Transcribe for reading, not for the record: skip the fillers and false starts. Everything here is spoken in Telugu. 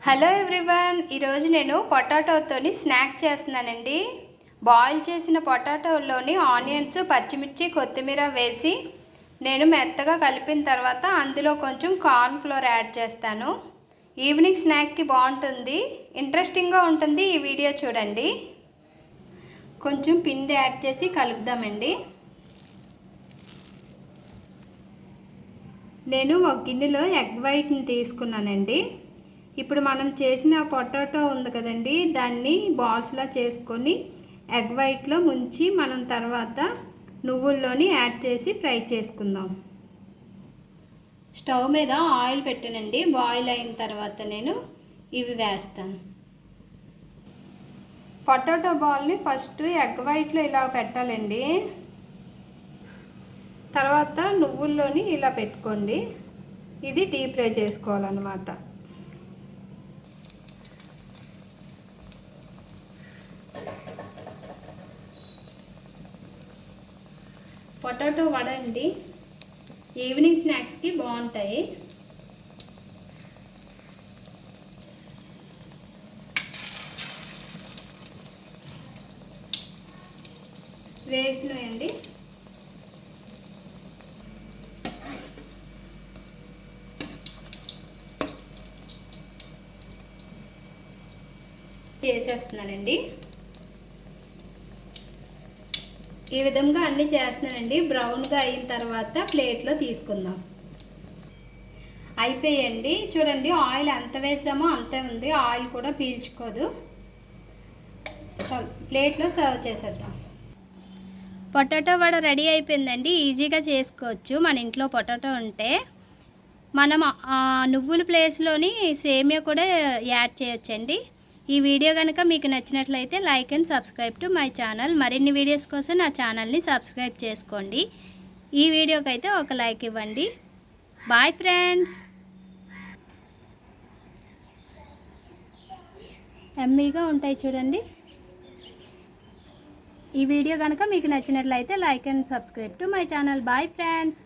హలో ఎవ్రీవన్, ఈరోజు నేను పొటాటోతోని స్నాక్ చేస్తున్నానండి. బాయిల్ చేసిన పొటాటోలోని ఆనియన్స్, పచ్చిమిర్చి, కొత్తిమీర వేసి నేను మెత్తగా కలిపిన తర్వాత అందులో కొంచెం కార్న్ ఫ్లోర్ యాడ్ చేస్తాను. ఈవినింగ్ స్నాక్కి బాగుంటుంది, ఇంట్రెస్టింగ్గా ఉంటుంది. ఈ వీడియో చూడండి. కొంచెం పిండి యాడ్ చేసి కలుపుదామండి. నేను ఒక గిన్నెలో ఎగ్ వైట్ని తీసుకున్నానండి. ఇప్పుడు మనం చేసిన పొటాటో ఉంది కదండి, దాన్ని బాల్స్లా చేసుకొని ఎగ్ వైట్లో ముంచి మనం తర్వాత నువ్వుల్లోని యాడ్ చేసి ఫ్రై చేసుకుందాం. స్టవ్ మీద ఆయిల్ పెట్టానండి. బాయిల్ అయిన తర్వాత నేను ఇవి వేస్తాను. పొటాటో బాల్ని ఫస్ట్ ఎగ్ వైట్లో ఇలా పెట్టాలండి. తర్వాత నువ్వుల్లోని ఇలా పెట్టుకోండి. ఇది డీప్ ఫ్రై చేసుకోవాలన్నమాట. పొటాటో వడ అండి, ఈవినింగ్ స్నాక్స్కి బాగుంటాయి. వేసినాయండి. చేసేస్తున్నానండి. ఈ విధంగా అన్నీ చేస్తున్నానండి. బ్రౌన్గా అయిన తర్వాత ప్లేట్లో తీసుకుందాం. అయిపోయండి. చూడండి, ఆయిల్ ఎంత వేసామో అంతే ఉంది. ఆయిల్ కూడా పీల్చుకోదు. ప్లేట్లో సర్వ్ చేసేద్దాం. పొటాటో వడ రెడీ అయిపోయిందండి. ఈజీగా చేసుకోవచ్చు మన ఇంట్లో పొటాటో ఉంటే. మనం నువ్వుల ప్లేస్లోని సేమియా కూడా యాడ్ చేయొచ్చండి. ఈ వీడియో కనుక మీకు నచ్చినట్లయితే like and subscribe to my channel. మరిన్ని వీడియోస్ కోసం నా ఛానల్ని సబ్స్క్రైబ్ చేసుకోండి. ఈ వీడియోకి అయితే ఒక లైక్ ఇవ్వండి. Bye friends. ఎమ్మీగా ఉంటాయి చూడండి. ఈ వీడియో కనుక మీకు నచ్చినట్లయితే like and subscribe to my channel. Bye friends.